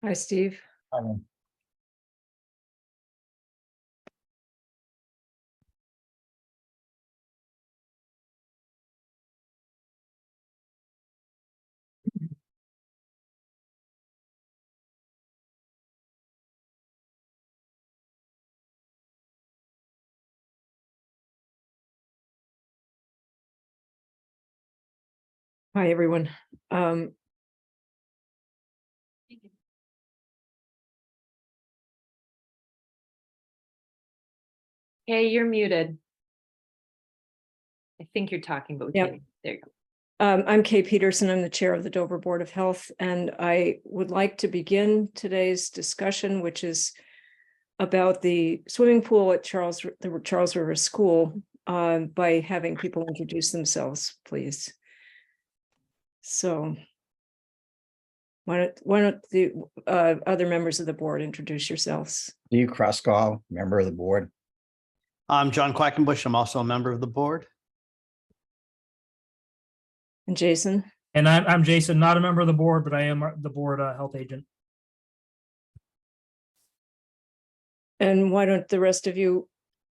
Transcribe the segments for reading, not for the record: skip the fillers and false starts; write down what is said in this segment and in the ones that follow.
Hi, Steve. Hi, everyone. Hey, you're muted. I think you're talking, but we Yep. can't. There you go. I'm Kay Peterson. I'm the chair of the Dover Board of Health, and I would like to begin today's discussion, which is about the swimming pool at the Charles River School, by having people introduce themselves, please. So why don't the other members of the board introduce yourselves? Steve Kruskal, member of the board. I'm John Quackenbush. I'm also a member of the board. And Jason? And I'm Jason, not a member of the board, but I am the board health agent. And why don't the rest of you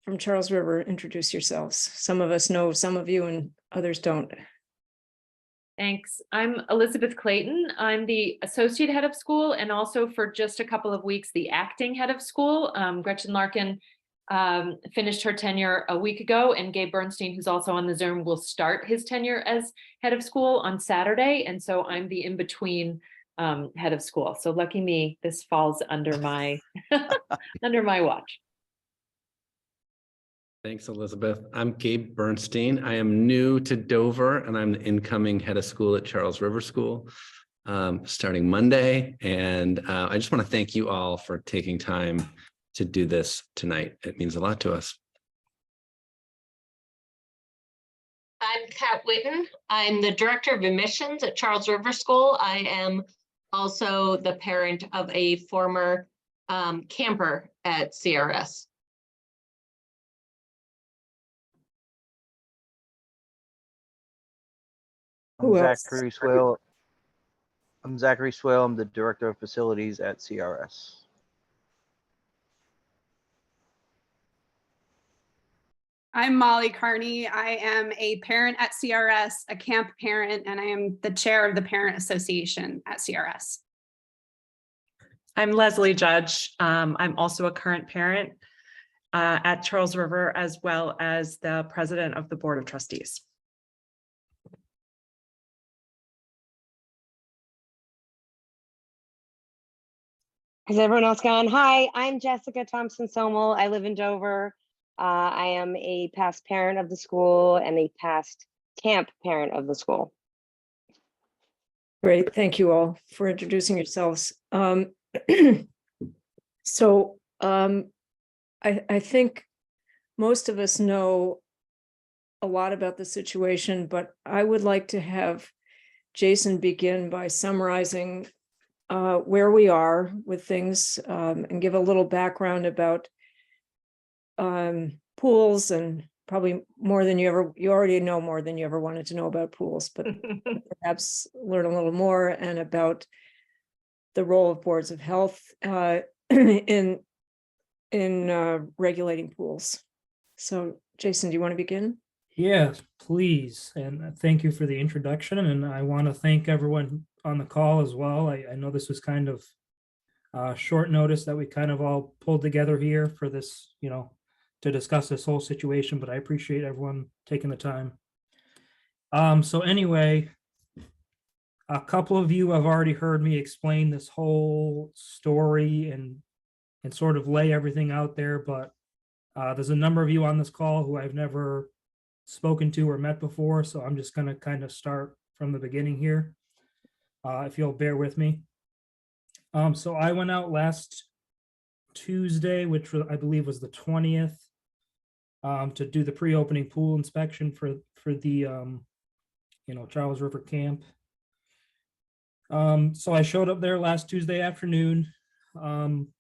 from Charles River introduce yourselves? Some of us know some of you and others don't. Thanks. I'm Elizabeth Clayton. I'm the associate head of school and also for just a couple of weeks, the acting head of school. Gretchen Larkin finished her tenure a week ago, and Gabe Bernstein, who's also on the Zoom, will start his tenure as head of school on Saturday. And so I'm the in-between head of school. So lucky me, this falls under my under my watch. Thanks, Elizabeth. I'm Gabe Bernstein. I am new to Dover and I'm the incoming head of school at Charles River School starting Monday. And I just want to thank you all for taking time to do this tonight. It means a lot to us. I'm Kat Whitten. I'm the director of admissions at Charles River School. I am also the parent of a former camper at CRS. Who else? Zachary Swale. I'm Zachary Swale. I'm the director of facilities at CRS. I'm Molly Carney. I am a parent at CRS, a camp parent, and I am the chair of the Parent Association at CRS. I'm Leslie Judge. I'm also a current parent at Charles River, as well as the president of the Board of Trustees. Has everyone else gone? Hi, I'm Jessica Thompson-Somel. I live in Dover. I am a past parent of the school and a past camp parent of the school. Great, thank you all for introducing yourselves. I think most of us know a lot about the situation, but I would like to have Jason begin by summarizing where we are with things and give a little background about pools, and probably more than you already know more than you ever wanted to know about pools, but perhaps learn a little more and about the role of boards of health in regulating pools. So Jason, do you want to begin? Yes, please. And thank you for the introduction. And I want to thank everyone on the call as well. I know this was kind of short notice that we kind of all pulled together here for this, to discuss this whole situation, but I appreciate everyone taking the time. So anyway, a couple of you have already heard me explain this whole story and sort of lay everything out there, but there's a number of you on this call who I've never spoken to or met before, so I'm just going to kind of start from the beginning here, if you'll bear with me. So I went out last Tuesday, which I believe was the 20th, to do the pre-opening pool inspection for the Charles River camp. So I showed up there last Tuesday afternoon, and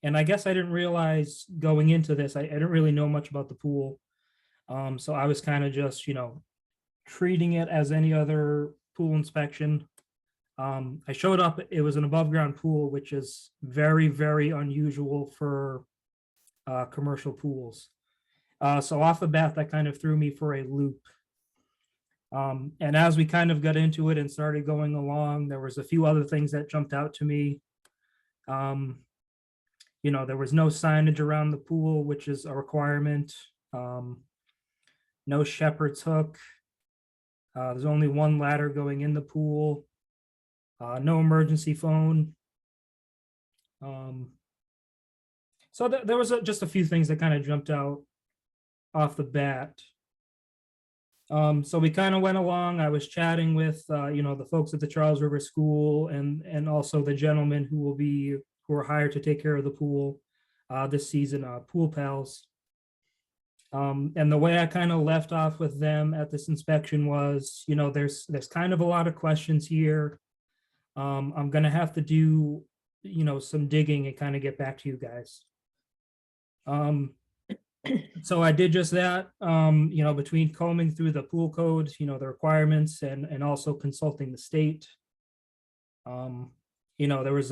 I guess I didn't realize going into this, I didn't really know much about the pool. So I was kind of just treating it as any other pool inspection. I showed up, it was an above ground pool, which is very, very unusual for commercial pools. So off the bat, that kind of threw me for a loop. And as we kind of got into it and started going along, there was a few other things that jumped out to me. You know, there was no signage around the pool, which is a requirement. No shepherd's hook. There's only one ladder going in the pool. No emergency phone. So there was just a few things that kind of jumped out off the bat. So we kind of went along. I was chatting with, you know, the folks at the Charles River School and also the gentleman who are hired to take care of the pool this season, Pool Pals. And the way I kind of left off with them at this inspection was, you know, there's kind of a lot of questions here. I'm going to have to do, you know, some digging and kind of get back to you guys. So I did just that, you know, between combing through the pool code, you know, the requirements and also consulting the state. You know, there was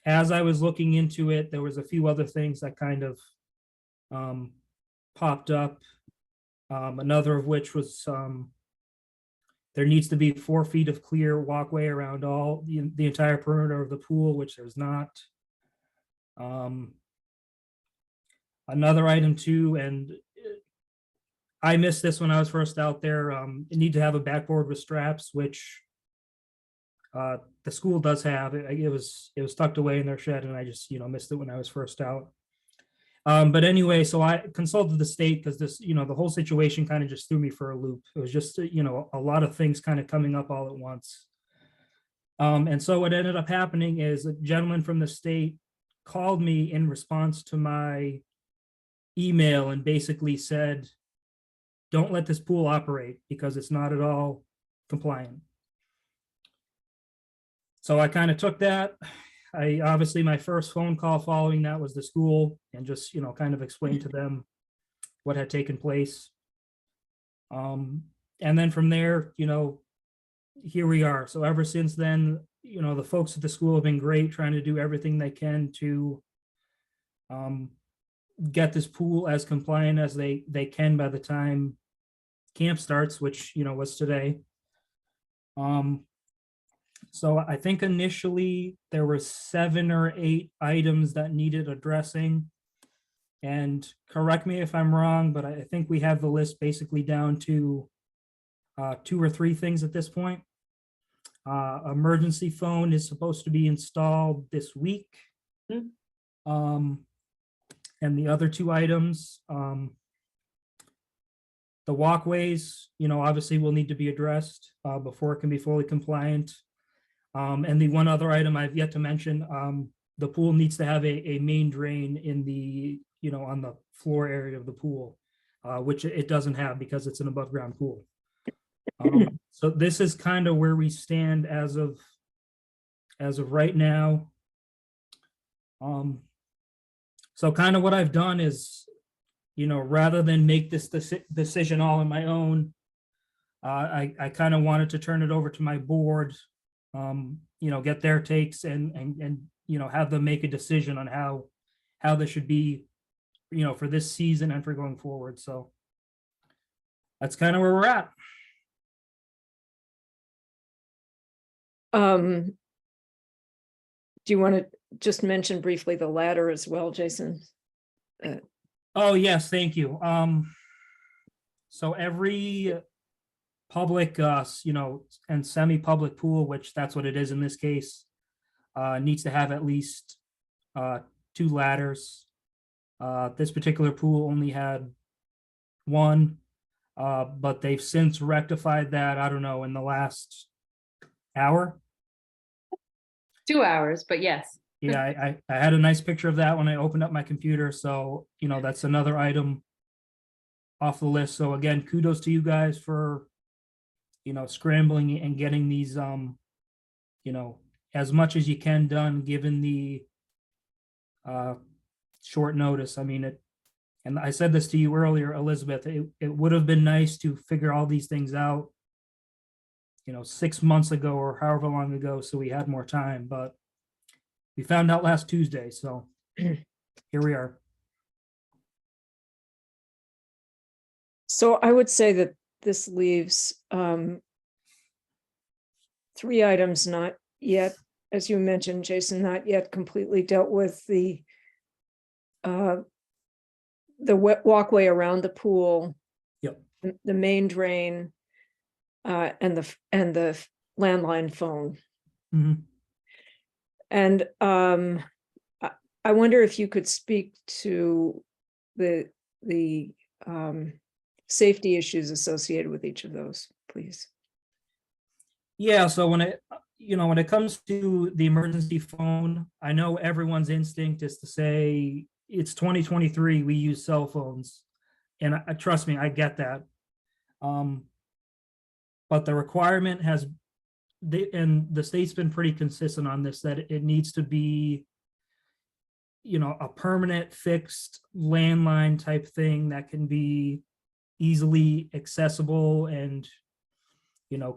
as I was looking into it, there was a few other things that kind of popped up. Another of which was there needs to be 4 feet of clear walkway around all the entire perimeter of the pool, which there's not. Another item too, and I missed this when I was first out there. You need to have a backboard with straps, which the school does have. It was tucked away in their shed, and I just, you know, missed it when I was first out. But anyway, so I consulted the state because this, you know, the whole situation kind of just threw me for a loop. It was just, you know, a lot of things kind of coming up all at once. And so what ended up happening is a gentleman from the state called me in response to my email and basically said, don't let this pool operate because it's not at all compliant. So I kind of took that. I obviously, my first phone call following that was the school and just, you know, kind of explained to them what had taken place. And then from there, you know, here we are. So ever since then, you know, the folks at the school have been great, trying to do everything they can to get this pool as compliant as they can by the time camp starts, which, you know, was today. So I think initially there were 7 or 8 items that needed addressing. And correct me if I'm wrong, but I think we have the list basically down to 2 or 3 things at this point. Emergency phone is supposed to be installed this week. And the other 2 items, the walkways, you know, obviously will need to be addressed before it can be fully compliant. And the one other item I've yet to mention, the pool needs to have a main drain in the, you know, on the floor area of the pool, which it doesn't have because it's an above ground pool. So this is kind of where we stand as of right now. So kind of what I've done is, you know, rather than make this decision all on my own, I kind of wanted to turn it over to my board, you know, get their takes and you know, have them make a decision on how this should be, you know, for this season and for going forward. So that's kind of where we're at. Do you want to just mention briefly the ladder as well, Jason? Oh, yes, thank you. So every public, you know, and semi-public pool, which that's what it is in this case, needs to have at least 2 ladders. This particular pool only had 1, but they've since rectified that, I don't know, in the last hour. 2 hours, but yes. Yeah, I had a nice picture of that when I opened up my computer. So, you know, that's another item off the list. So again, kudos to you guys for, you know, scrambling and getting these, you know, as much as you can done, given the short notice. I mean, and I said this to you earlier, Elizabeth, it would have been nice to figure all these things out 6 months ago or however long ago, so we had more time, but we found out last Tuesday, so here we are. So I would say that this leaves 3 items not yet, as you mentioned, Jason, not yet completely dealt with: the walkway around the pool. Yep. The main drain, and the landline phone. Mhm. And I wonder if you could speak to the safety issues associated with each of those, please. Yeah, so when it comes to the emergency phone, I know everyone's instinct is to say it's 2023, we use cell phones. And trust me, I get that. But the requirement and the state's been pretty consistent on this, that it needs to be, a permanent fixed landline type thing that can be easily accessible and,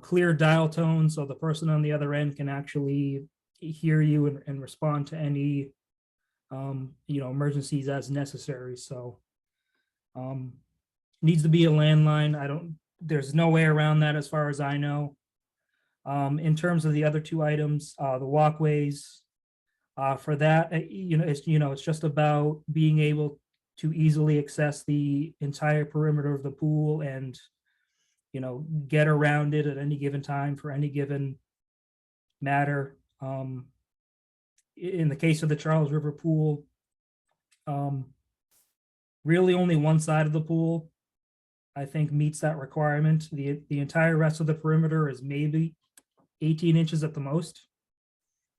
clear dial tone, so the person on the other end can actually hear you and respond to any, emergencies as necessary. So needs to be a landline. There's no way around that as far as I know. In terms of the other 2 items, the walkways, for that, it's just about being able to easily access the entire perimeter of the pool and, get around it at any given time for any given matter. In the case of the Charles River pool, really only one side of the pool, I think, meets that requirement. The entire rest of the perimeter is maybe 18 inches at the most,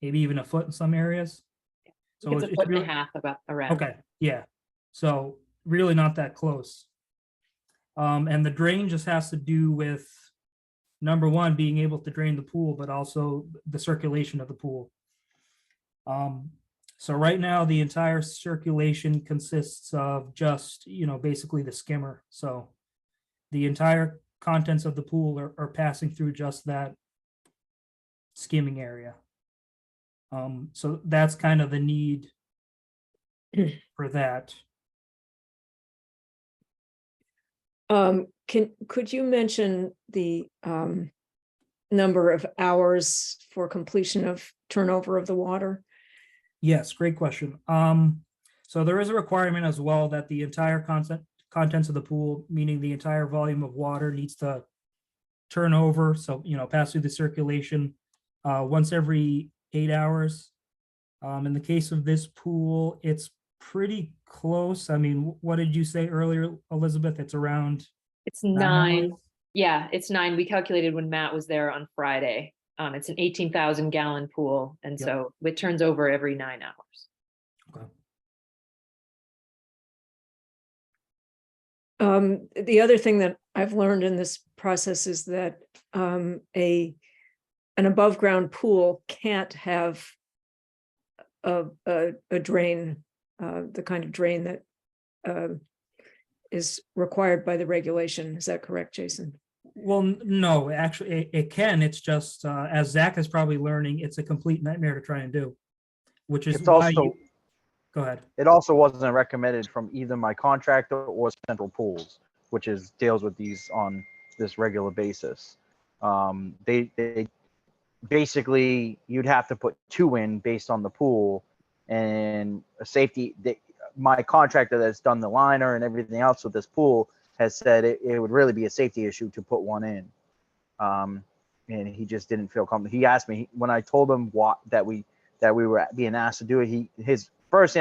maybe even a foot in some areas. So It's a foot and a half about around. Okay, yeah. So really not that close. And the drain just has to do with, number one, being able to drain the pool, but also the circulation of the pool. So right now, the entire circulation consists of just, basically the skimmer. So the entire contents of the pool are passing through just that skimming area. So that's kind of the need for that. Could you mention the number of hours for completion of turnover of the water? Yes, great question. So there is a requirement as well that the entire contents of the pool, meaning the entire volume of water, needs to turn over. So, pass through the circulation once every 8 hours. In the case of this pool, it's pretty close. I mean, what did you say earlier, Elizabeth? It's around. It's 9. Yeah, it's 9. We calculated when Matt was there on Friday. It's an 18,000 gallon pool. And Yep. so it turns over every 9 hours. Okay. The other thing that I've learned in this process is that an above ground pool can't have a drain, the kind of drain that is required by the regulation. Is that correct, Jason? Well, no, actually, it can. It's just, as Zach is probably learning, it's a complete nightmare to try and do, which is It's why also, go ahead. it also wasn't recommended from either my contractor or Central Pools, which deals with these on this regular basis. They basically, you'd have to put 2 in based on the pool, and a safety. My contractor that's done the liner and everything else with this pool has said it would really be a safety issue to put 1 in. And he just didn't feel comfortable. He asked me when I told him that we were being asked to do it. His first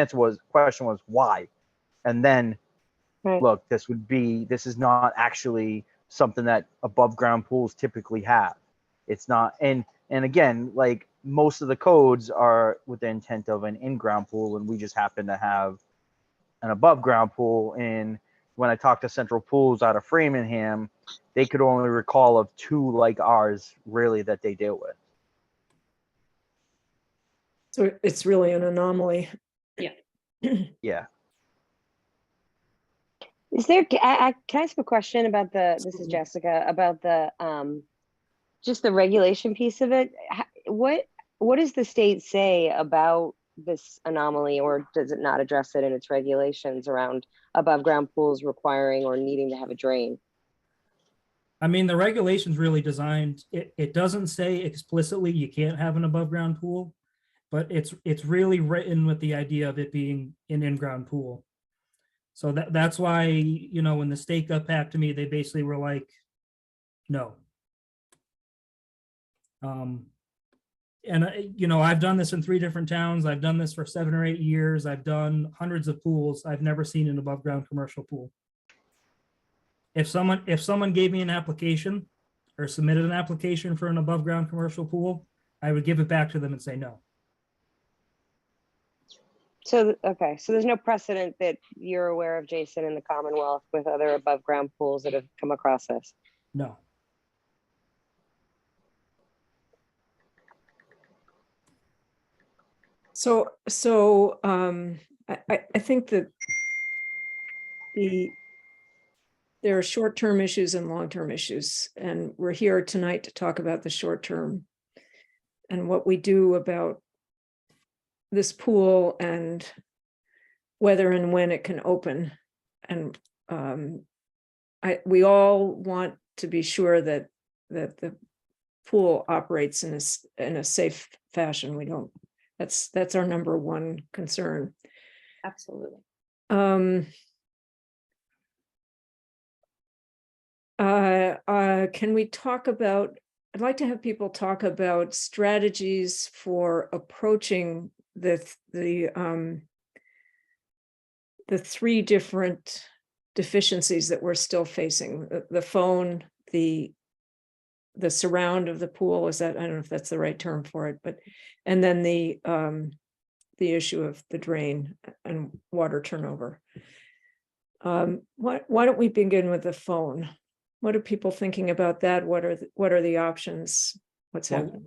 question was why, and then look, this is not actually something that above ground pools typically have. It's not, and again, like most of the codes are with the intent of an in-ground pool, and we just happen to have an above ground pool. And when I talked to Central Pools out of Framingham, they could only recall of 2 like ours really that they deal with. So it's really an anomaly. Yeah. Yeah. Is there, can I ask a question about this is Jessica, about the just the regulation piece of it, what does the state say about this anomaly, or does it not address it in its regulations around above ground pools requiring or needing to have a drain? I mean, the regulation's really designed, it doesn't say explicitly you can't have an above ground pool, but it's really written with the idea of it being an in-ground pool. So that's why, you know, when the state got back to me, they basically were like, no. And you know, I've done this in 3 different towns. I've done this for 7 or 8 years. I've done hundreds of pools. I've never seen an above ground commercial pool. If someone gave me an application or submitted an application for an above ground commercial pool, I would give it back to them and say no. So, okay, so there's no precedent that you're aware of, Jason, in the Commonwealth with other above ground pools that have come across this? No. So I think that there are short-term issues and long-term issues, and we're here tonight to talk about the short term and what we do about this pool and whether and when it can open. And we all want to be sure that the pool operates in a safe fashion. We don't. That's our number one concern. Absolutely. Can we talk about, I'd like to have people talk about strategies for approaching the 3 different deficiencies that we're still facing: the phone, the surround of the pool. Is that, I don't know if that's the right term for it, but, and then the issue of the drain and water turnover. Why don't we begin with the phone? What are people thinking about that? What are the options? What's happening?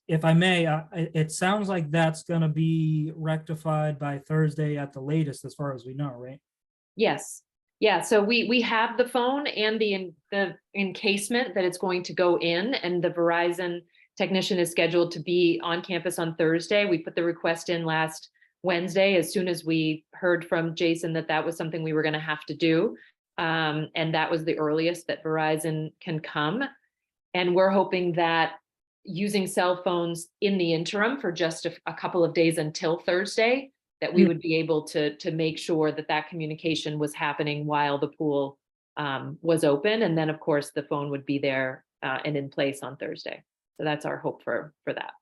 If I may, it sounds like that's going to be rectified by Thursday at the latest, as far as we know, right? Yes. Yeah. So we have the phone and the encasement that it's going to go in, and the Verizon technician is scheduled to be on campus on Thursday. We put the request in last Wednesday as soon as we heard from Jason that was something we were going to have to do. And that was the earliest that Verizon can come. And we're hoping that using cell phones in the interim for just a couple of days until Thursday, that we would be able to make sure that communication was happening while the pool was open. And then, of course, the phone would be there and in place on Thursday. So that's our hope for that.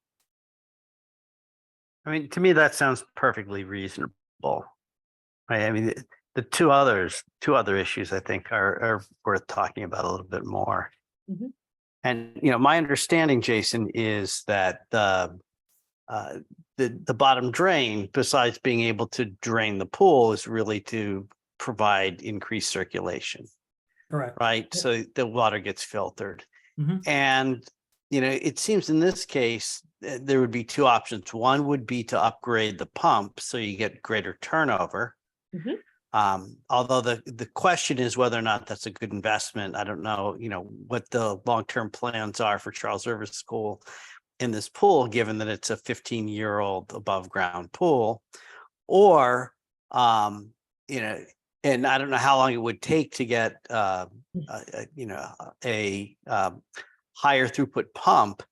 I mean, to me, that sounds perfectly reasonable. Right? I mean, the two other issues I think are worth talking about a little bit more. Mhm. And, you know, my understanding, Jason, is that the bottom drain, besides being able to drain the pool, is really to provide increased circulation. Correct. Right. So the water gets filtered. Mhm. And, you know, it seems in this case, there would be 2 options. One would be to upgrade the pump so you get greater turnover. Mhm. Although the question is whether or not that's a good investment. I don't know, you know, what the long-term plans are for Charles River School in this pool, given that it's a 15-year-old above ground pool, or, you know, and I don't know how long it would take to get, you know, a higher throughput pump.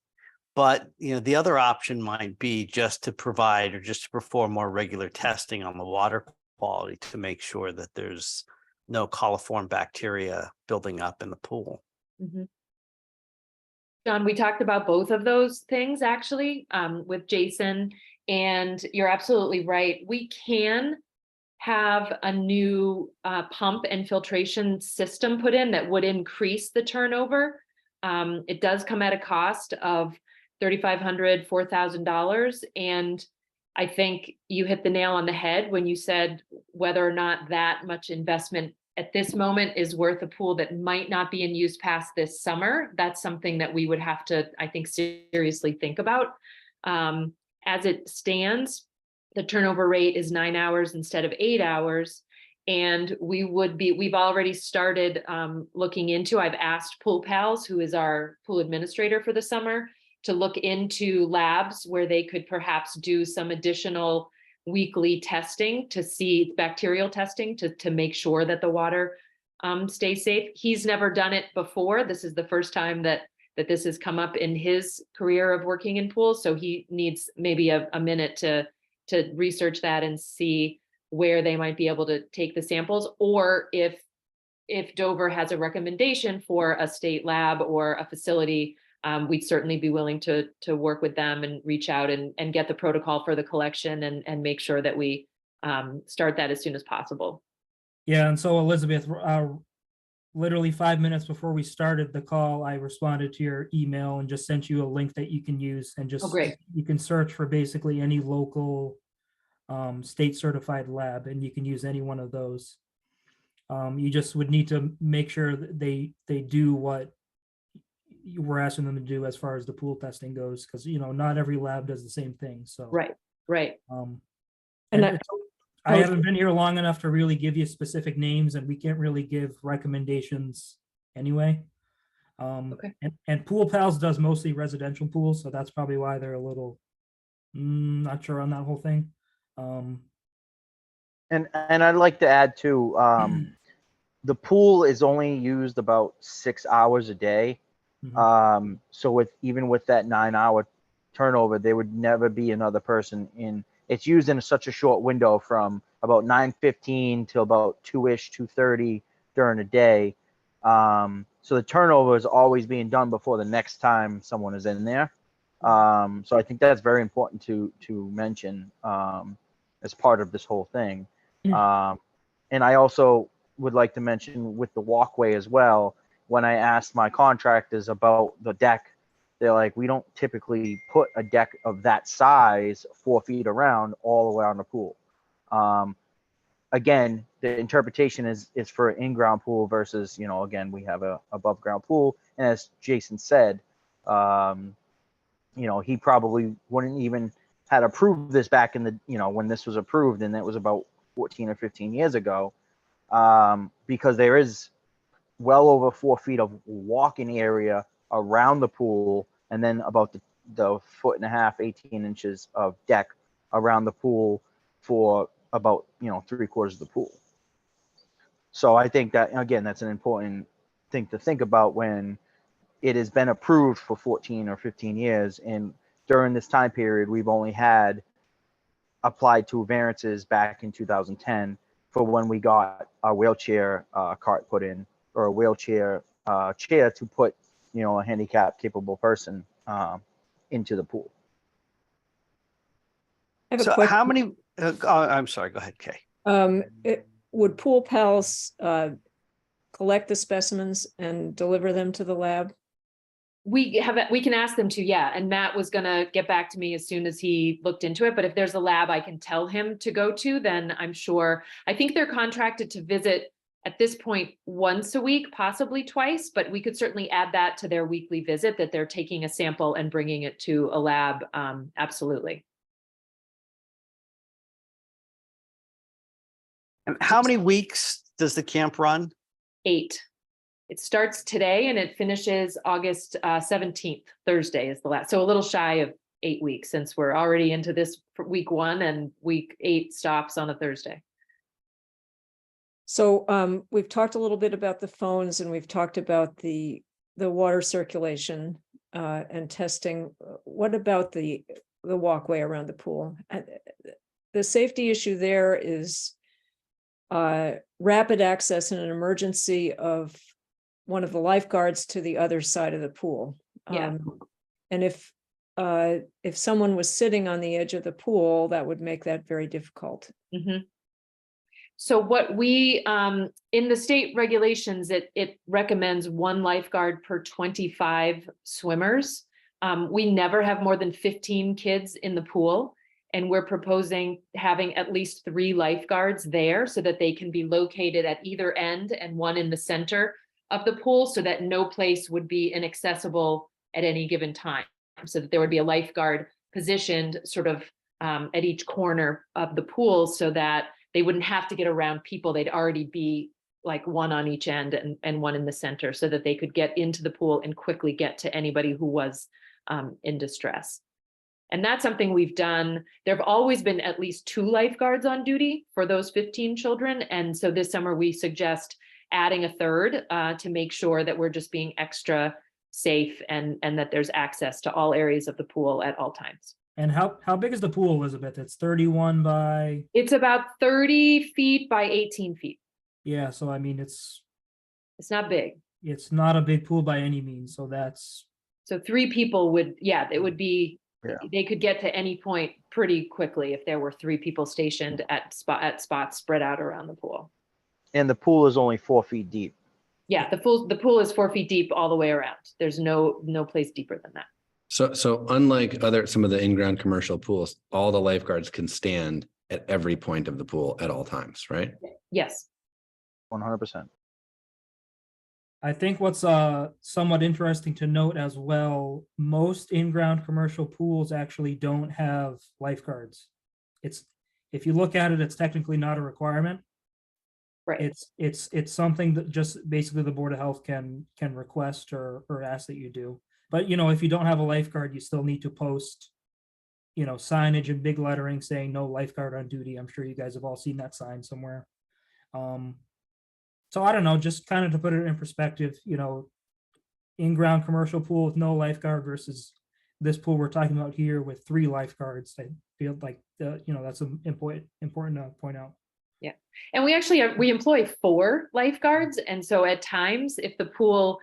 But, you know, the other option might be just to provide or just to perform more regular testing on the water quality to make sure that there's no coliform bacteria building up in the pool. Mhm. John, we talked about both of those things actually with Jason, and you're absolutely right. We can have a new pump and filtration system put in that would increase the turnover. It does come at a cost of $3,500, $4,000. And I think you hit the nail on the head when you said whether or not that much investment at this moment is worth a pool that might not be in use past this summer. That's something that we would have to, I think, seriously think about. As it stands, the turnover rate is 9 hours instead of 8 hours. And we've already started looking into, I've asked Pool Pals, who is our pool administrator for the summer, to look into labs where they could perhaps do some additional weekly testing to see bacterial testing to make sure that the water stays safe. He's never done it before. This is the first time that this has come up in his career of working in pools. So he needs maybe a minute to research that and see where they might be able to take the samples, or if Dover has a recommendation for a state lab or a facility, we'd certainly be willing to work with them and reach out and get the protocol for the collection and make sure that we start that as soon as possible. Yeah, and so Elizabeth, literally 5 minutes before we started the call, I responded to your email and just sent you a link that you can use and just, great. you can search for basically any local state certified lab, and you can use any one of those. You just would need to make sure that they do what you were asking them to do as far as the pool testing goes, because not every lab does the same thing. So Right. And I haven't been here long enough to really give you specific names, and we can't really give recommendations anyway. Okay. And Pool Pals does mostly residential pools, so that's probably why they're a little not sure on that whole thing. And I'd like to add too, the pool is only used about 6 hours a day. So even with that 9-hour turnover, there would never be another person in. It's used in such a short window from about 9:15 till about 2-ish, 2:30 during the day. So the turnover is always being done before the next time someone is in there. So I think that's very important to mention as part of this whole thing. And I also would like to mention with the walkway as well, when I asked my contractors about the deck, they're like, we don't typically put a deck of that size 4 feet around all around the pool. Again, the interpretation is for an in-ground pool versus, again, we have a above ground pool. And as Jason said, he probably wouldn't even had approved this back in the, when this was approved, and that was about 14 or 15 years ago, because there is well over 4 feet of walking area around the pool, and then about the 1.5 feet, 18 inches of deck around the pool for about 3/4 of the pool. So I think that, again, that's an important thing to think about when it has been approved for 14 or 15 years. And during this time period, we've only had applied to variances back in 2010 for when we got a wheelchair cart put in, or a wheelchair chair to put, a handicap capable person into the pool. I have a So question. how many, I'm sorry, go ahead, Kay. Would Pool Pals collect the specimens and deliver them to the lab? We can ask them to, yeah. And Matt was gonna get back to me as soon as he looked into it. But if there's a lab I can tell him to go to, then I'm sure. I think they're contracted to visit at this point once a week, possibly twice, but we could certainly add that to their weekly visit, that they're taking a sample and bringing it to a lab. Absolutely. And how many weeks does the camp run? 8. It starts today and it finishes August 17th. Thursday is the last. So a little shy of 8 weeks, since we're already into this for week 1, and week 8 stops on a Thursday. So we've talked a little bit about the phones, and we've talked about the water circulation and testing. What about the walkway around the pool? The safety issue there is rapid access in an emergency of one of the lifeguards to the other side of the pool. Yeah. And if someone was sitting on the edge of the pool, that would make that very difficult. Mm-hmm. So what we, in the state regulations, it recommends 1 lifeguard per 25 swimmers. We never have more than 15 kids in the pool, and we're proposing having at least 3 lifeguards there so that they can be located at either end and one in the center of the pool, so that no place would be inaccessible at any given time. So that there would be a lifeguard positioned sort of at each corner of the pool, so that they wouldn't have to get around people. They'd already be like one on each end and one in the center so that they could get into the pool and quickly get to anybody who was in distress. And that's something we've done. There have always been at least 2 lifeguards on duty for those 15 children. And so this summer we suggest adding a 3rd to make sure that we're just being extra safe and that there's access to all areas of the pool at all times. And how big is the pool, Elizabeth? It's 31 by, It's about 30 feet by 18 feet. yeah, so I mean, it's not big. not a big pool by any means, so that's, So 3 people would, yeah, it would be, Yeah. they could get to any point pretty quickly if there were 3 people stationed at spots spread out around the pool. And the pool is only 4 feet deep. Yeah, the pool is 4 feet deep all the way around. There's no place deeper than that. So unlike some of the in-ground commercial pools, all the lifeguards can stand at every point of the pool at all times, right? Yes. 100%. I think what's somewhat interesting to note as well, most in-ground commercial pools actually don't have lifeguards. If you look at it, it's technically not a requirement. Right. It's something that just basically the Board of Health can request or ask that you do. But if you don't have a lifeguard, you still need to post, signage in big lettering saying no lifeguard on duty. I'm sure you guys have all seen that sign somewhere. So I don't know, just kind of to put it in perspective, in-ground commercial pool with no lifeguard versus this pool we're talking about here with 3 lifeguards. I feel like that's important to point out. Yeah. And we employ 4 lifeguards. And so at times if the pool,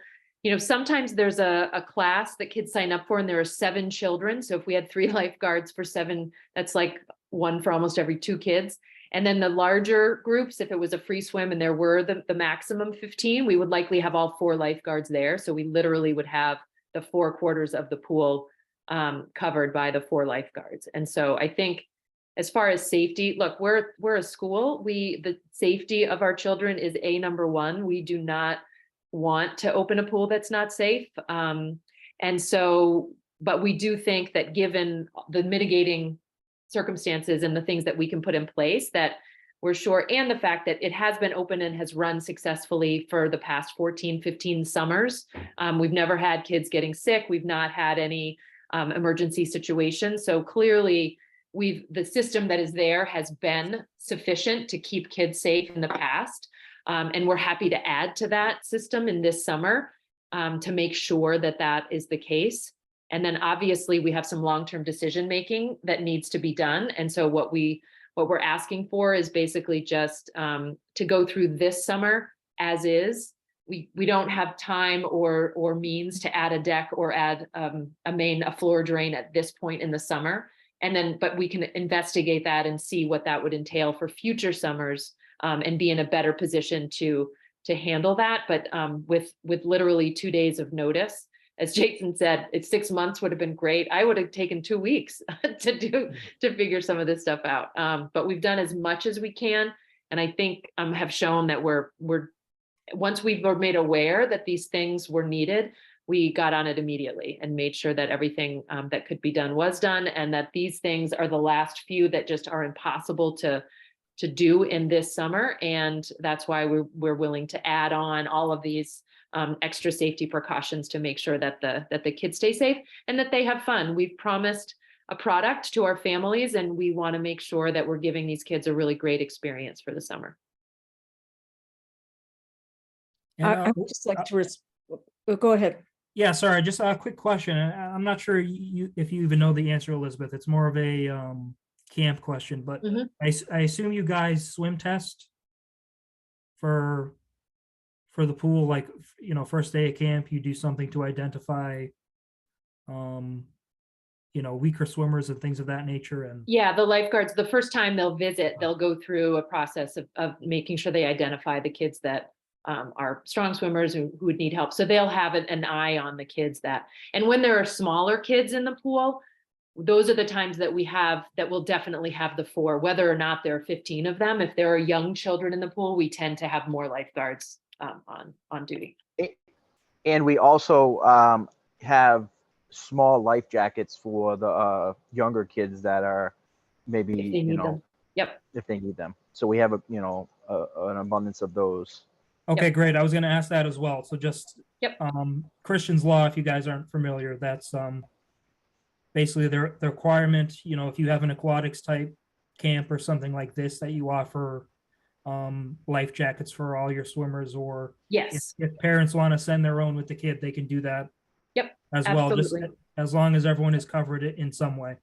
sometimes there's a class that kids sign up for and there are 7 children. So if we had 3 lifeguards for 7, that's like 1 for almost every 2 kids. And then the larger groups, if it was a free swim and there were the maximum 15, we would likely have all 4 lifeguards there. So we literally would have the 4 quarters of the pool covered by the 4 lifeguards. And so I think as far as safety, look, we're a school. The safety of our children is number 1. We do not want to open a pool that's not safe. And so, but we do think that given the mitigating circumstances and the things that we can put in place, that we're sure, and the fact that it has been open and has run successfully for the past 14, 15 summers. We've never had kids getting sick. We've not had any emergency situations. So clearly the system that is there has been sufficient to keep kids safe in the past. And we're happy to add to that system in this summer to make sure that that is the case. And then obviously we have some long-term decision-making that needs to be done. And so what we're asking for is basically just to go through this summer as is. We don't have time or means to add a deck or add a floor drain at this point in the summer. And then, but we can investigate that and see what that would entail for future summers and be in a better position to handle that. But with literally 2 days of notice, as Jason said, 6 months would have been great. I would have taken 2 weeks to figure some of this stuff out. But we've done as much as we can. And I think have shown that we're once we were made aware that these things were needed, we got on it immediately and made sure that everything that could be done was done, and that these things are the last few that just are impossible to do in this summer. And that's why we're willing to add on all of these extra safety precautions to make sure that the kids stay safe and that they have fun. We've promised a product to our families, and we want to make sure that we're giving these kids a really great experience for the summer. And, I would just like to, go ahead. yeah, sorry, just a quick question. I'm not sure if you even know the answer, Elizabeth. It's more of a camp question, but I assume you guys swim test for the pool, like, first day of camp, you do something to identify, weaker swimmers and things of that nature. And yeah, the lifeguards, the first time they'll visit, they'll go through a process of making sure they identify the kids that are strong swimmers who would need help. So they'll have an eye on the kids and when there are smaller kids in the pool, those are the times that we'll definitely have the 4, whether or not there are 15 of them. If there are young children in the pool, we tend to have more lifeguards on duty. And we also have small life jackets for the younger kids that are maybe, If they need them. Yep. if they need them. So we have an abundance of those. Okay, great. I was gonna ask that as well. So just Yep. Christian's Law, if you guys aren't familiar, that's basically the requirement, if you have an aquatics type camp or something like this, that you offer life jackets for all your swimmers, or Yes, if parents want to send their own with the kid, they can do that. Yep, As well, just absolutely. as long as everyone is covered in some way.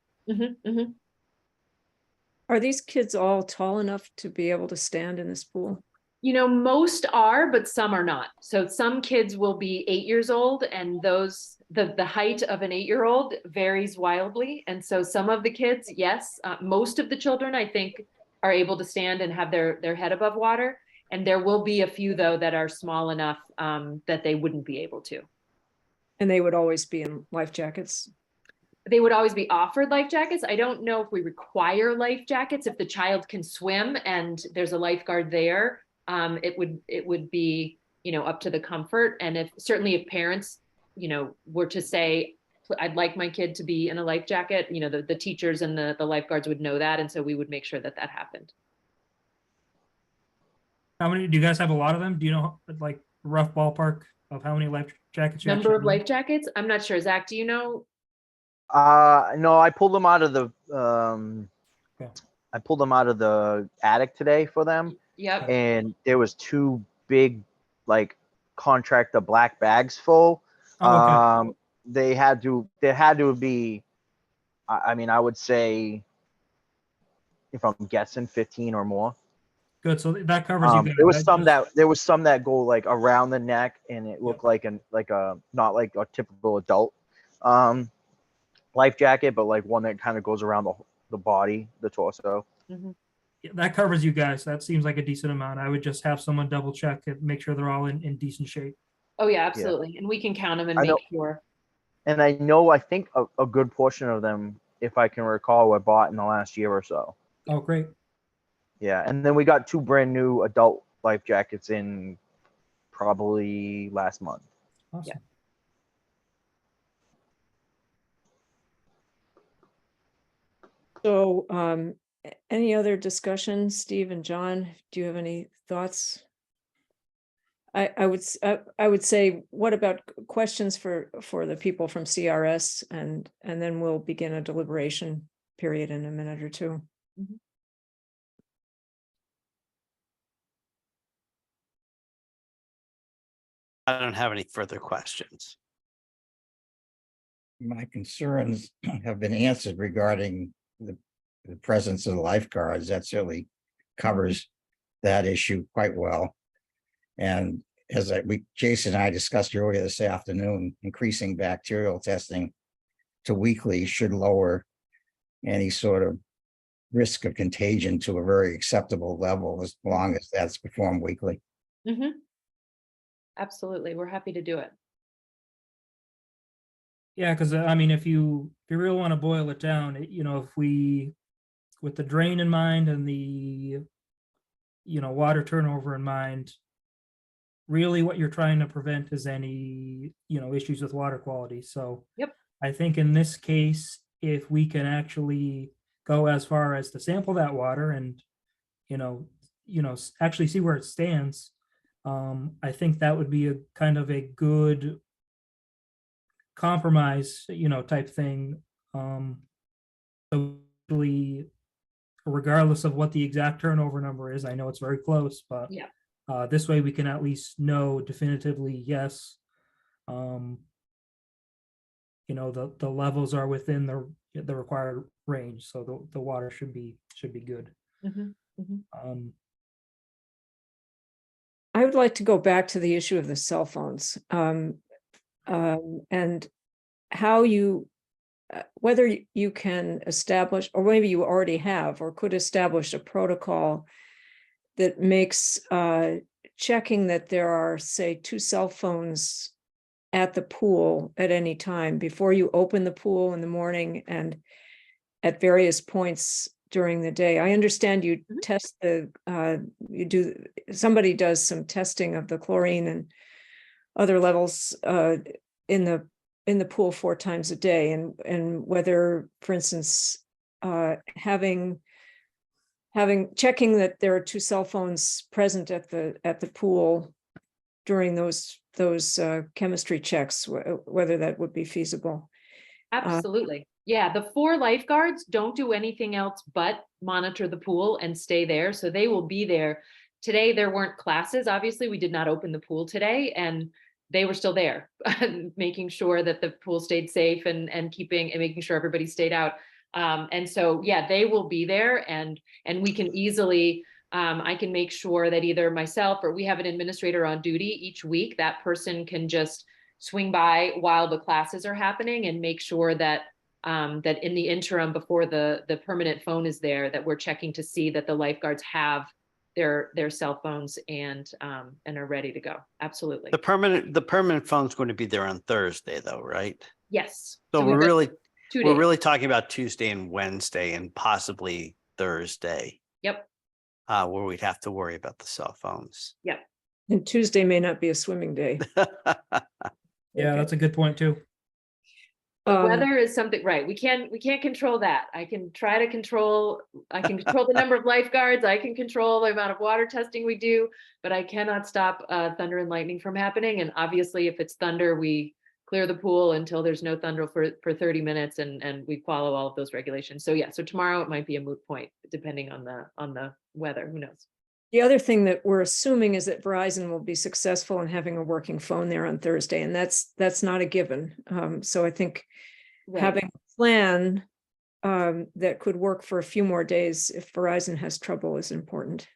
Are these kids all tall enough to be able to stand in this pool? Most are, but some are not. So some kids will be 8 years old, and the height of an 8-year-old varies wildly. And so some of the kids, yes, most of the children, I think, are able to stand and have their head above water. And there will be a few, though, that are small enough that they wouldn't be able to. And they would always be in life jackets? They would always be offered life jackets. I don't know if we require life jackets. If the child can swim and there's a lifeguard there, it would be, up to the comfort. And if parents, were to say, I'd like my kid to be in a life jacket, the teachers and the lifeguards would know that. And so we would make sure that happened. How many, do you guys have a lot of them? Do you know, like, rough ballpark of how many life jackets you Number of actually need? life jackets? I'm not sure. Zach, do you know? No, I pulled them out of the Okay. I pulled them out of the attic today for them, Yep. and there was 2 big, like, contractor black bags full. Oh, okay. There had to be, I mean, I would say, if I'm guessing, 15 or more. Good. So that covers you guys. There was I some that go like around the neck, and it looked like not like a typical adult life jacket, but like one that kind of goes around the body, the torso. that covers you guys. That seems like a decent amount. I would just have someone double check and make sure they're all in decent shape. Oh yeah, absolutely. And we can count them and I make know. sure. And I think a good portion of them, if I can recall, were bought in the last year or so. Oh, great. Yeah, and then we got 2 brand new adult life jackets in probably last month. Awesome. Yeah. So any other discussion? Steve and John, do you have any thoughts? I would say, what about questions for the people from CRS, and then we'll begin a deliberation period in a minute or two. I don't have any further questions. My concerns have been answered regarding the presence of the lifeguards. That certainly covers that issue quite well. And as Jason and I discussed earlier this afternoon, increasing bacterial testing to weekly should lower any sort of risk of contagion to a very acceptable level, as long as that's performed weekly. Absolutely. We're happy to do it. Yeah, because I mean, if you really want to boil it down, if we, with the drain in mind and the, water turnover in mind, really what you're trying to prevent is any, issues with water quality. So Yep. I think in this case, if we can actually go as far as to sample that water and, actually see where it stands, I think that would be a kind of a good compromise, type thing. So really, regardless of what the exact turnover number is, I know it's very close, but Yeah. This way we can at least know definitively, yes, the levels are within the required range, so the water should be good. I would like to go back to the issue of the cell phones, and how you, whether you can establish, or maybe you already have, or could establish a protocol that makes checking that there are, say, 2 cell phones at the pool at any time before you open the pool in the morning and at various points during the day. I understand you test somebody does some testing of the chlorine and other levels in the pool 4 times a day, and whether, for instance, having checking that there are 2 cell phones present at the pool during those chemistry checks, whether that would be feasible. Absolutely. Yeah, the 4 lifeguards don't do anything else but monitor the pool and stay there. So they will be there. Today, there weren't classes. Obviously, we did not open the pool today, and they were still there, making sure that the pool stayed safe and making sure everybody stayed out. And so, yeah, they will be there, and we can easily, I can make sure that either myself or we have an administrator on duty each week. That person can just swing by while the classes are happening and make sure that that in the interim before the permanent phone is there, that we're checking to see that the lifeguards have their cell phones and are ready to go. Absolutely. The permanent phone's going to be there on Thursday though, right? Yes. So we've got 2 we're days. really talking about Tuesday and Wednesday and possibly Thursday, Yep. where we'd have to worry about the cell phones. Yep. And Tuesday may not be a swimming day. Yeah, that's a good point too. The weather is something, right? We can't control that. I can control the number of lifeguards. I can control the amount of water testing we do, but I cannot stop thunder and lightning from happening. And obviously if it's thunder, we clear the pool until there's no thunder for 30 minutes and we follow all of those regulations. So yeah, so tomorrow it might be a moot point depending on the weather. Who knows? The other thing that we're assuming is that Verizon will be successful in having a working phone there on Thursday, and that's not a given. So I think Right. having a plan that could work for a few more days if Verizon has trouble is important.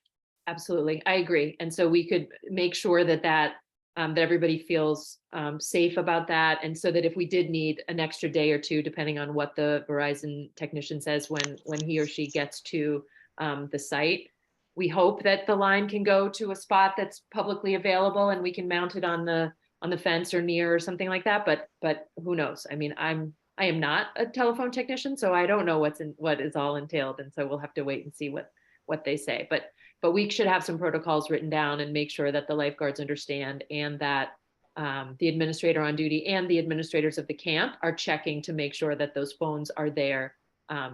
Absolutely. I agree. And so we could make sure that everybody feels safe about that. And so that if we did need an extra day or 2, depending on what the Verizon technician says when he or she gets to the site, we hope that the line can go to a spot that's publicly available and we can mount it on the fence or near or something like that. But who knows? I mean, I am not a telephone technician, so I don't know what is all entailed. And so we'll have to wait and see what they say. But we should have some protocols written down and make sure that the lifeguards understand and that the administrator on duty and the administrators of the camp are checking to make sure that those phones are there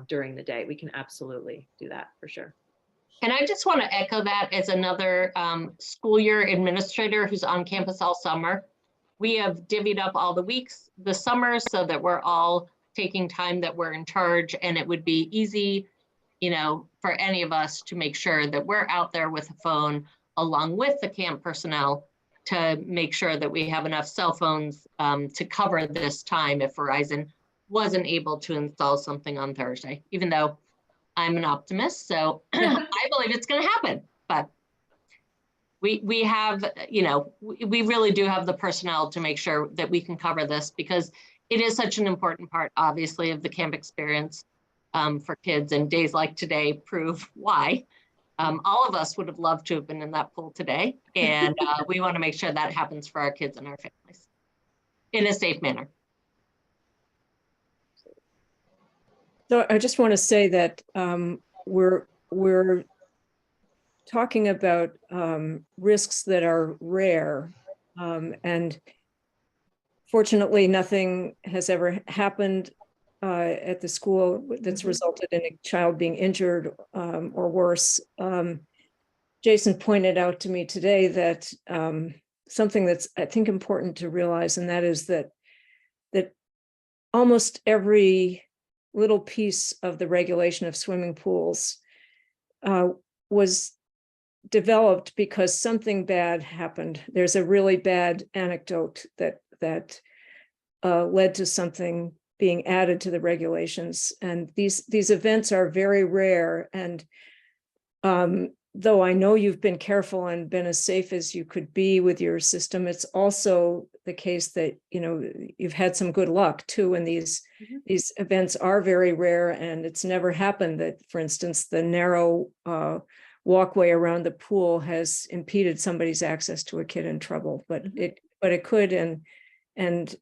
during the day. We can absolutely do that for sure. And I just want to echo that as another school year administrator who's on campus all summer. We have divvied up all the weeks this summer so that we're all taking time that we're in charge, and it would be easy, for any of us to make sure that we're out there with a phone along with the camp personnel to make sure that we have enough cell phones to cover this time if Verizon wasn't able to install something on Thursday, even though I'm an optimist, so I believe it's going to happen. But we have, we really do have the personnel to make sure that we can cover this because it is such an important part, obviously, of the camp experience for kids. And days like today prove why. All of us would have loved to have been in that pool today, and we want to make sure that happens for our kids and our families in a safe manner. So I just want to say that we're talking about risks that are rare, and fortunately, nothing has ever happened at the school that's resulted in a child being injured or worse. Jason pointed out to me today that something that's, I think, important to realize, and that is that almost every little piece of the regulation of swimming pools was developed because something bad happened. There's a really bad anecdote that led to something being added to the regulations, and these events are very rare. And though I know you've been careful and been as safe as you could be with your system, it's also the case that you've had some good luck too. And these events are very rare, and it's never happened that, for instance, the narrow walkway around the pool has impeded somebody's access to a kid in trouble. But it could, and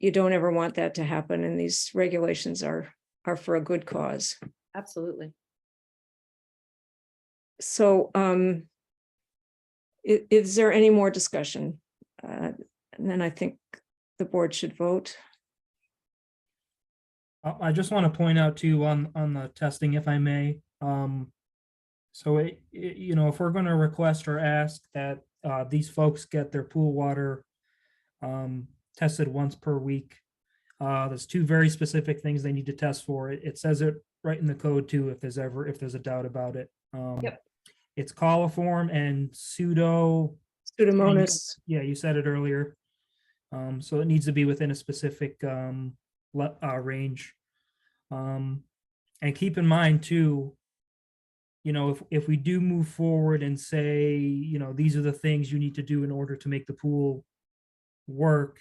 you don't ever want that to happen. And these regulations are for a good cause. Absolutely. So is there any more discussion? And then I think the board should vote. I just want to point out too on the testing, if I may, So you know, if we're going to request or ask that these folks get their pool water tested once per week, there's two very specific things they need to test for. It says it right in the code too, if there's a doubt about it. Yep. It's coliform and Pseudomonas. Yeah, you said it earlier. So it needs to be within a specific range. And keep in mind too, you know, if we do move forward and say, you know, these are the things you need to do in order to make the pool work,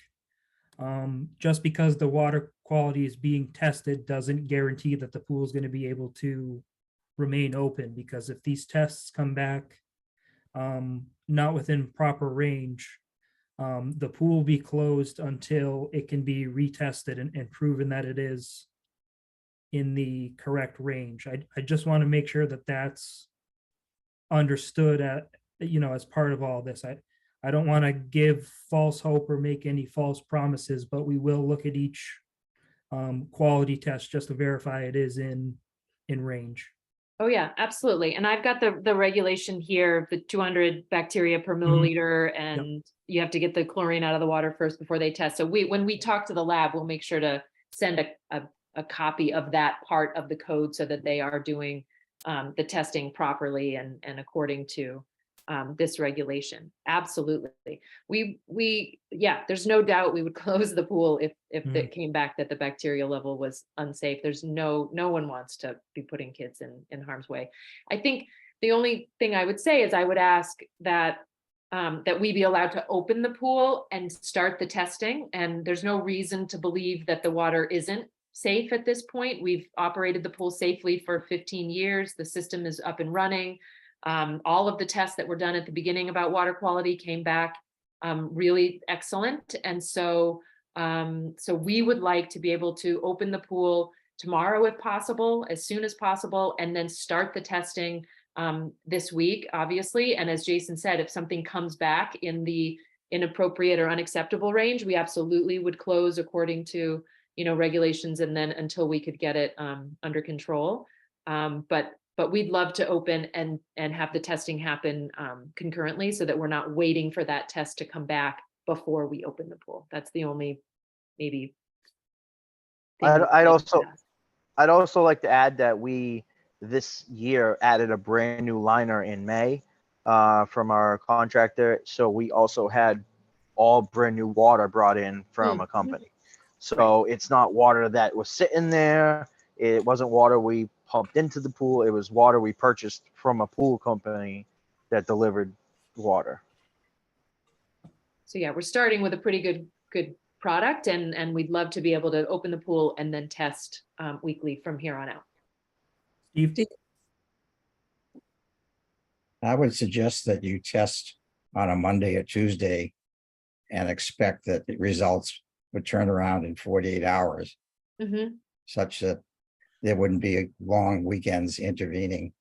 just because the water quality is being tested doesn't guarantee that the pool is going to be able to remain open, because if these tests come back not within proper range, the pool will be closed until it can be retested and proven that it is in the correct range. I just want to make sure that that's understood you know, as part of all this. I don't want to give false hope or make any false promises, but we will look at each quality test just to verify it is in range. Oh, yeah, absolutely. And I've got the regulation here, the 200 bacteria per milliliter, and you have to get the chlorine out of the water first before they test. So when we talk to the lab, we'll make sure to send a copy of that part of the code so that they are doing the testing properly and according to this regulation. Absolutely. Yeah, there's no doubt we would close the pool if it came back that the bacterial level was unsafe. There's no one wants to be putting kids in harm's way. I think the only thing I would say is I would ask that we be allowed to open the pool and start the testing. And there's no reason to believe that the water isn't safe at this point. We've operated the pool safely for 15 years. The system is up and running. All of the tests that were done at the beginning about water quality came back really excellent. And so we would like to be able to open the pool tomorrow if possible, as soon as possible, and then start the testing this week, obviously. And as Jason said, if something comes back in the inappropriate or unacceptable range, we absolutely would close according to, you know, regulations, and then until we could get it under control. But we'd love to open and have the testing happen concurrently, so that we're not waiting for that test to come back before we open the pool. That's the only maybe. I'd also like to add that we this year added a brand new liner in May from our contractor. So we also had all brand new water brought in from a company. So it's not water that was sitting there. It wasn't water we pumped into the pool. It was water we purchased from a pool company that delivered water. So yeah, we're starting with a pretty good product, and we'd love to be able to open the pool and then test weekly from here on out. Steve? I would suggest that you test on a Monday or Tuesday and expect that the results would turn around in 48 hours, such that there wouldn't be long weekends intervening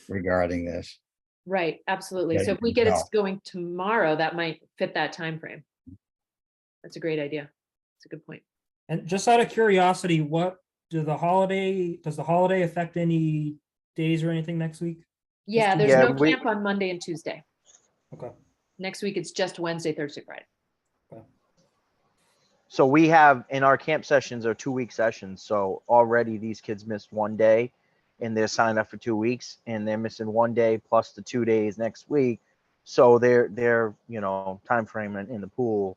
regarding this. Right, absolutely. Yeah, So if we you get can it tell. going tomorrow, that might fit that time frame. That's a great idea. It's a good point. And just out of curiosity, does the holiday affect any days or anything next week? Yeah, there's Yeah, no we- camp on Monday and Tuesday. Okay. Next week, it's just Wednesday, Thursday, Friday. So we have in our camp sessions are 2-week sessions. So already these kids missed one day and they're signed up for 2 weeks, and they're missing one day plus the 2 days next week. So their you know, time frame in the pool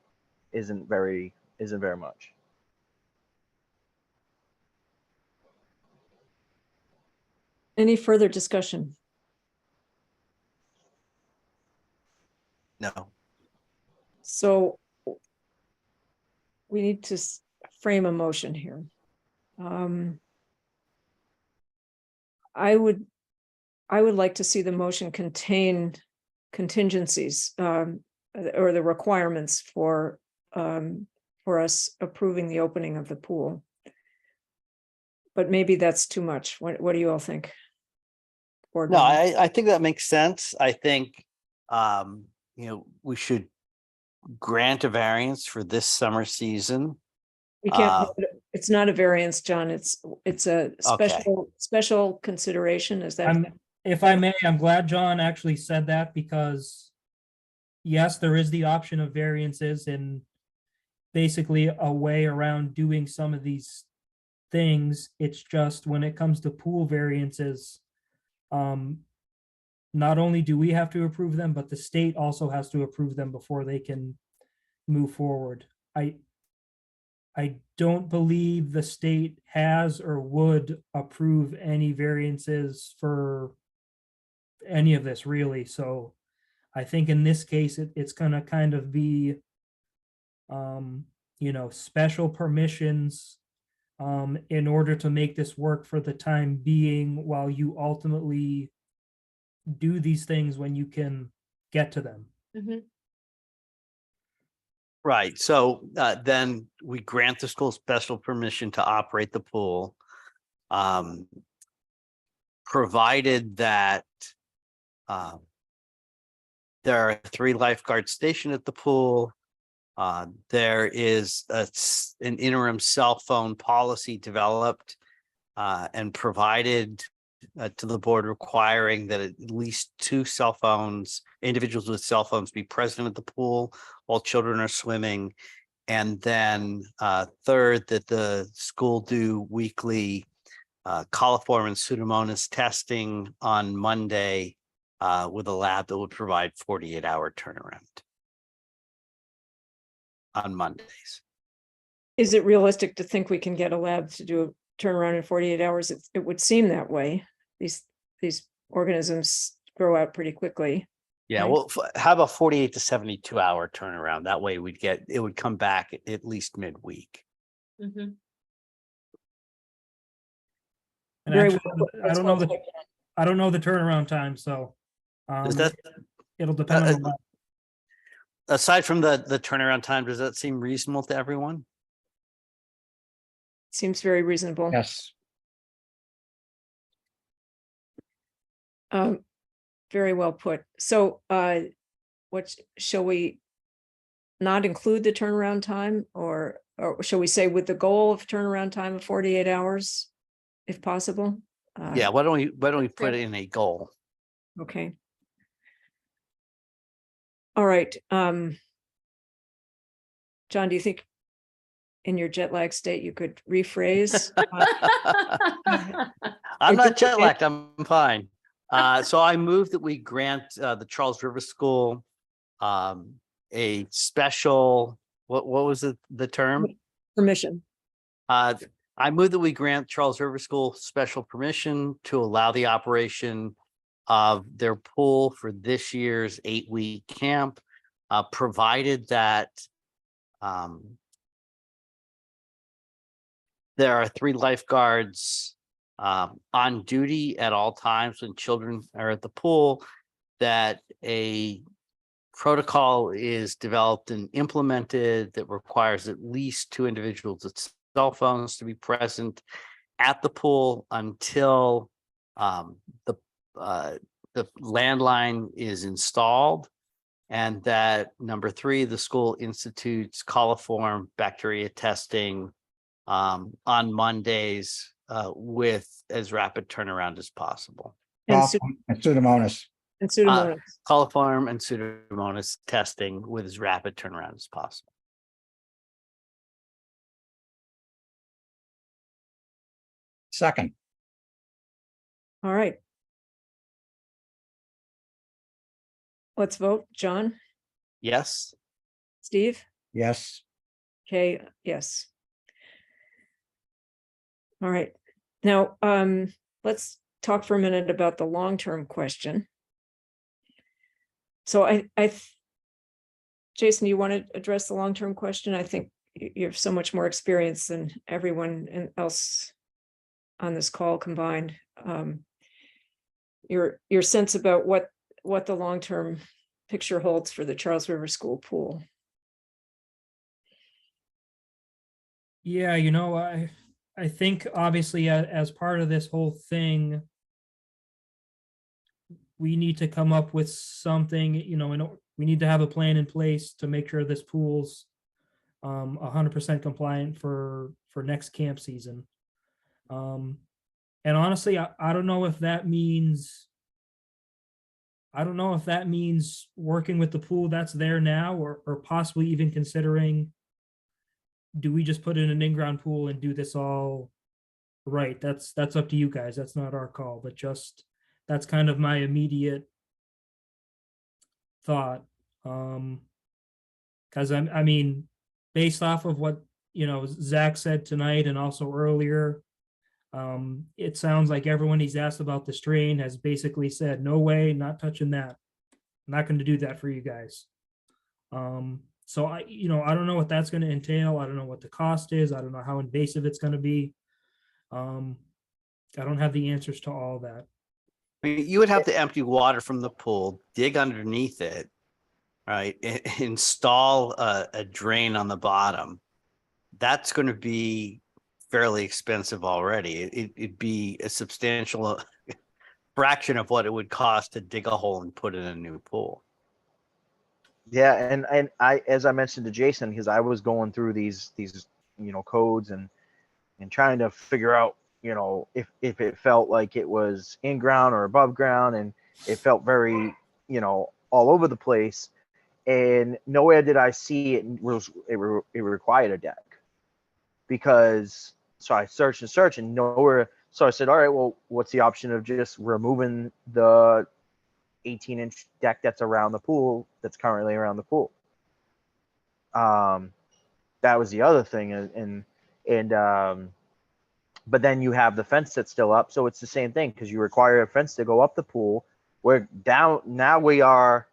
isn't very much. Any further discussion? No. So we need to frame a motion here. I would like to see the motion contain contingencies or the requirements for us approving the opening of the pool. But maybe that's too much. What do you all think? Board No, members? I think that makes sense. I think, you know, we should grant a variance for this summer season. We can't, it's not a variance, John. It's a special consideration. Is that? if I may, I'm glad John actually said that because yes, there is the option of variances and basically a way around doing some of these things. It's just when it comes to pool variances, not only do we have to approve them, but the state also has to approve them before they can move forward. I don't believe the state has or would approve any variances for any of this really. So I think in this case, it's gonna kind of be, special permissions in order to make this work for the time being while you ultimately do these things when you can get to them. Mhm. Right, so then we grant the school special permission to operate the pool. Provided that there are 3 lifeguards stationed at the pool. There is an interim cell phone policy developed and provided to the board, requiring that at least 2 individuals with cell phones be present at the pool while children are swimming. And then third, that the school do weekly coliform and Pseudomonas testing on Monday with a lab that would provide 48-hour turnaround on Mondays. Is it realistic to think we can get a lab to do a turnaround in 48 hours? It would seem that way. These organisms grow out pretty quickly. Yeah, Right. well, how about 48 to 72-hour turnaround? That way it would come back at least midweek. Mhm. And Very actually, well. I don't know I don't know the turnaround time, so Is that it'll depend on the lab. aside from the turnaround time, does that seem reasonable to everyone? Seems very reasonable. Yes, Very well put. So shall we not include the turnaround time, or shall we say with the goal of turnaround time of 48 hours, if possible? Yeah, why don't we put good. it in a goal? Okay. All right. John, do you think in your jet lag state you could rephrase? I'm not Okay. jet lagged, I'm fine. So I move that we grant the Charles River School a special, what was the term? Permission. I move that we grant Charles River School special permission to allow the operation of their pool for this year's 8-week camp, provided that there are 3 lifeguards on duty at all times when children are at the pool, that a protocol is developed and implemented that requires at least 2 individuals with cell phones to be present at the pool until the landline is installed, and that number 3, the school institutes coliform bacteria testing on Mondays with as rapid turnaround as possible. And and Pseudomonas. Pseudomonas. Coliform and Pseudomonas testing with as rapid turnaround as possible. Second, All right. Let's vote. John, Yes. Steve, yes, Kay, yes. All right. Now, let's talk for a minute about the long-term question. So Jason, you want to address the long-term question? I think you have so much more experience than everyone else on this call combined. Your sense about what the long-term picture holds for the Charles River School pool. Yeah, I think obviously as part of this whole thing, we need to come up with something, we need to have a plan in place to make sure this pool's 100% compliant for next camp season. And honestly, I don't know if that means I don't know if that means working with the pool that's there now, or possibly even considering, do we just put in an in-ground pool and do this all right? That's up to you guys. That's not our call, but just, that's kind of my immediate thought. Because I mean, based off of what, Zach said tonight and also earlier, it sounds like everyone he's asked about the strain has basically said, no way, not touching that. I'm not going to do that for you guys. So I don't know what that's going to entail. I don't know what the cost is. I don't know how invasive it's going to be. I don't have the answers to all that. I mean, you would have to empty water from the pool, dig underneath it, right? Install a drain on the bottom. That's going to be fairly expensive already. It'd be a substantial fraction of what it would cost to dig a hole and put in a new pool. Yeah, and I, as I mentioned to Jason, because I was going through these codes and trying to figure out if it felt like it was in ground or above ground, and it felt very all over the place, and nowhere did I see it required a deck, because so I searched and nowhere. So I said, all right, well, what's the option of just removing the 18-inch deck that's around the pool, that's currently around the pool? That was the other thing, and but then you have the fence that's still up, so it's the same thing, because you require a fence to go up the pool. We're down now. We're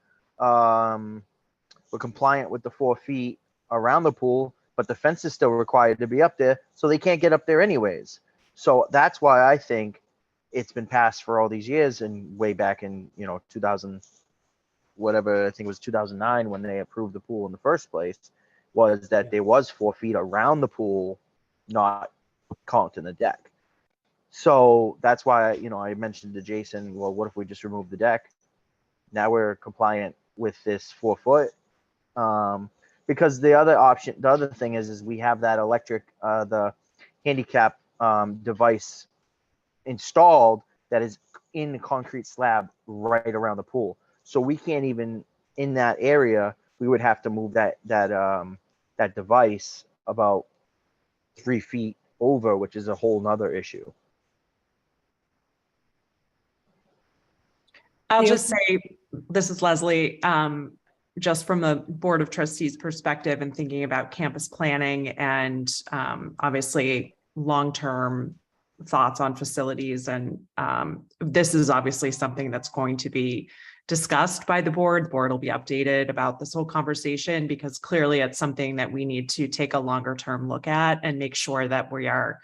compliant with the 4 feet around the pool, but the fence is still required to be up there, so they can't get up there anyways. So that's why I think it's been passed for all these years, and way back in 2000, whatever, I think it was 2009 when they approved the pool in the first place, was that there was 4 feet around the pool, not counting the deck. So that's why I mentioned to Jason, well, what if we just remove the deck? Now we're compliant with this 4 foot. Because the other thing is we have that electric, the handicap device installed that is in the concrete slab right around the pool. So we can't even, in that area, we would have to move that device about 3 feet over, which is a whole nother issue. I'll just say, this is Leslie, just from the Board of Trustees perspective and thinking about campus planning and obviously long-term thoughts on facilities. And this is obviously something that's going to be discussed by the board. The board will be updated about this whole conversation, because clearly it's something that we need to take a longer term look at and make sure that we are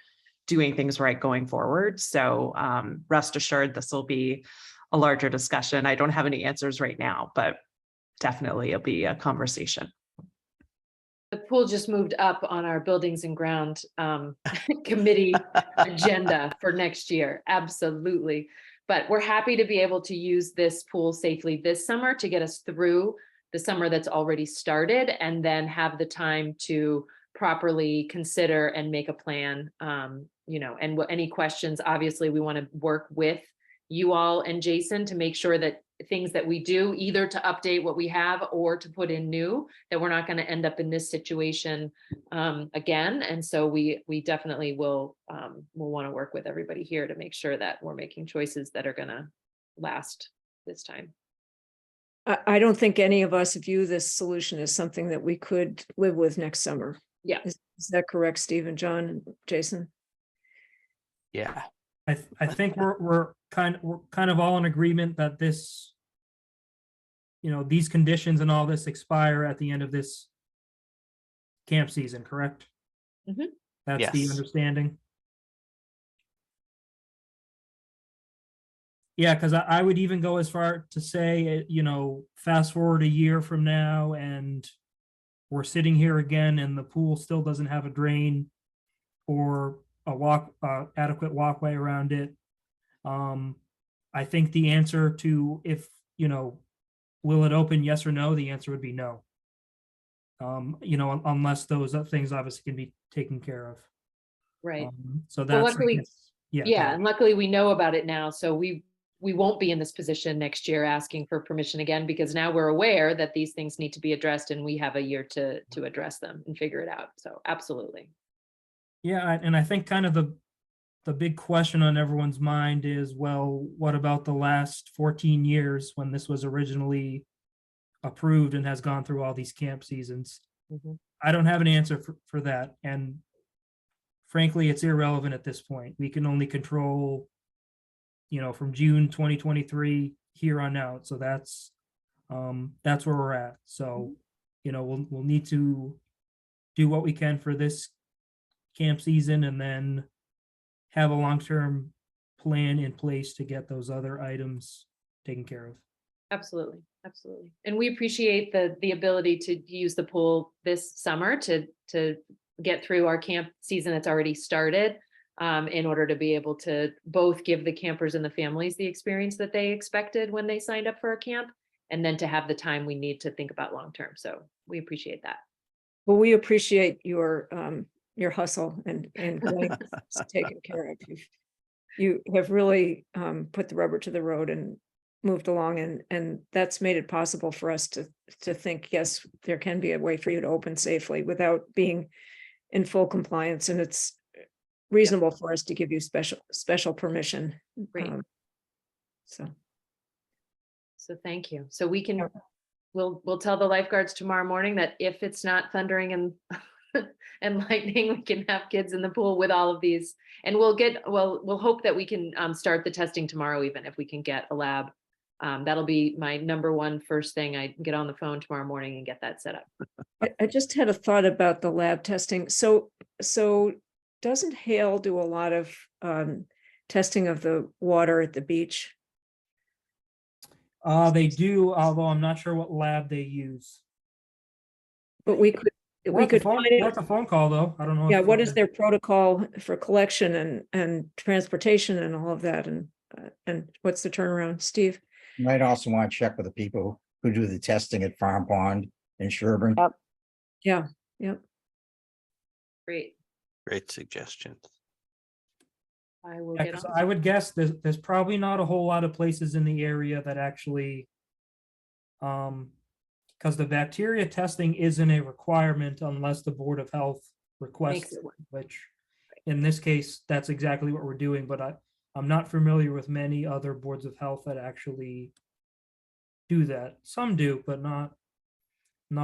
doing things right going forward. So rest assured, this will be a larger discussion. I don't have any answers right now, but definitely it'll be a conversation. The pool just moved up on our buildings and ground committee agenda for next year. Absolutely. But we're happy to be able to use this pool safely this summer to get us through the summer that's already started, and then have the time to properly consider and make a plan. And any questions, obviously we want to work with you all and Jason to make sure that things that we do, either to update what we have or to put in new, that we're not going to end up in this situation again. And so we definitely will want to work with everybody here to make sure that we're making choices that are going to last this time. I don't think any of us view this solution as something that we could live with next summer. Yeah. Is that correct, Stephen, John, and Jason? Yeah. I think we're kind of all in agreement that this, these conditions and all this expire at the end of this camp season, correct? Mm-hmm. That's the Yes. understanding. Yeah, because I would even go as far to say, fast forward a year from now and we're sitting here again and the pool still doesn't have a drain or a adequate walkway around it. I think the answer to if, will it open, yes or no, the answer would be no. Unless those things obviously can be taken care of. Right. So that's, luckily, yeah. Yeah, and luckily we know about it now. So we we won't be in this position next year asking for permission again, because now we're aware that these things need to be addressed and we have a year to address them and figure it out. So absolutely. Yeah, and I think kind of the big question on everyone's mind is, well, what about the last 14 years when this was originally approved and has gone through all these camp seasons? Mhm. I don't have an answer for that. And frankly, it's irrelevant at this point. We can only control, from June 2023 here on out. So that's where we're at. So, we'll need to do what we can for this camp season and then have a long-term plan in place to get those other items taken care of. Absolutely, absolutely. And we appreciate the ability to use the pool this summer to get through our camp season that's already started, in order to be able to both give the campers and the families the experience that they expected when they signed up for a camp, and then to have the time we need to think about long-term. So we appreciate that. Well, we appreciate your hustle and getting this taken care of. You have really put the rubber to the road and moved along, and that's made it possible for us to think, yes, there can be a way for you to open safely without being in full compliance, and it's reasonable for us to give you special permission. Great. So Thank you. So we can, we'll tell the lifeguards tomorrow morning that if it's not thundering and and lightning, we can have kids in the pool with all of these, and we'll hope that we can start the testing tomorrow, even if we can get a lab. That'll be my number one first thing. I get on the phone tomorrow morning and get that set up. I just had a thought about the lab testing. So doesn't Hale do a lot of testing of the water at the beach? They do, although I'm not sure what lab they use. But we could find it. That's a phone call though. I don't know. Yeah, if- what is their protocol for collection and transportation and all of that, and what's the turnaround, Steve? You might also want to check with the people who do the testing at Farm Pond in Sherburne. Yeah. Great. Great suggestion. I will Yeah, get 'cause on. I would guess there's probably not a whole lot of places in the area that actually, because the bacteria testing isn't a requirement unless the Board of Health requests Makes it, it one. which in this case, that's exactly what we're doing, but I'm not familiar with many other boards of health that actually do that. Some do, but not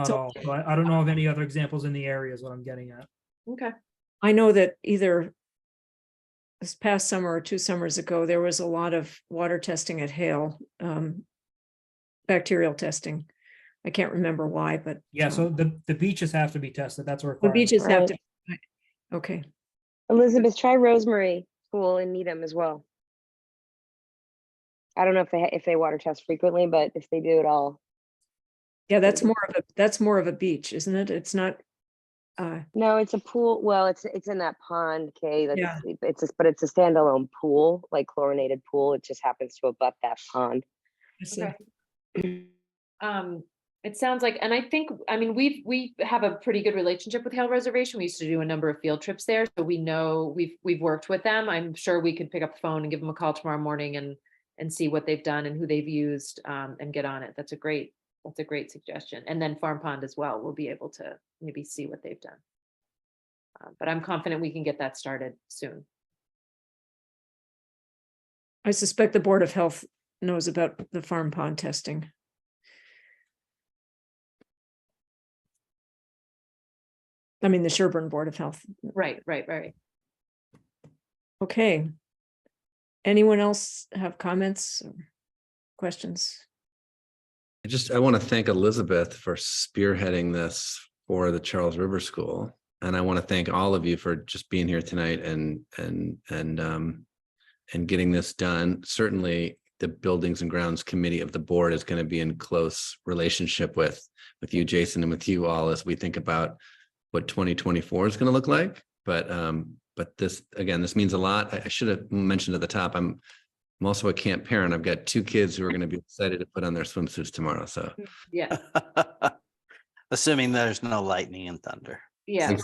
So- all. So I don't know of any other examples in the area is what I'm getting at. Okay. I know that either this past summer or 2 summers ago, there was a lot of water testing at Hale, bacterial testing. I can't remember why, but. Yeah, so the beaches have to be tested. That's a The requirement. beaches have Right. to. Okay, Elizabeth, try Rosemary Pool in Needham as well. I don't know if they water test frequently, but if they do at all. yeah, that's more of a beach, isn't it? It's not. No, it's a pool. Well, it's in that pond, Kay. Yeah. But it's a standalone pool, like chlorinated pool. It just happens to abut that pond. I see. Okay. It sounds like, and I mean, we have a pretty good relationship with Hale Reservation. We used to do a number of field trips there, so we know we've worked with them. I'm sure we could pick up the phone and give them a call tomorrow morning and see what they've done and who they've used, and get on it. That's a great suggestion. And then Farm Pond as well. We'll be able to maybe see what they've done. But I'm confident we can get that started soon. I suspect the Board of Health knows about the Farm Pond testing. I mean, the Sherburne Board of Health. Right. Okay. Anyone else have comments or questions? I want to thank Elizabeth for spearheading this for the Charles River School. And I want to thank all of you for just being here tonight and getting this done. Certainly the Buildings and Grounds Committee of the board is going to be in close relationship with you, Jason, and with you all as we think about what 2024 is going to look like. But this, again, this means a lot. I should have mentioned at the top, I'm also a camp parent. I've got 2 kids who are going to be excited to put on their swimsuits tomorrow. So Yeah. Assuming there's no lightning and thunder. Yeah.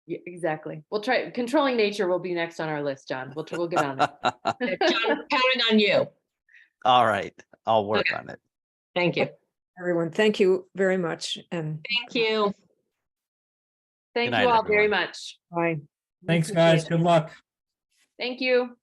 Yeah, exactly. We'll try. Controlling nature will be next on our list, John. We'll get on that. John, counting on you. All right, I'll work Okay. on it. Thank you. Everyone, thank you very much and Thank you. Thank night, you all very everyone. much. bye. Thanks, Appreciate guys. it. Good luck. Thank you.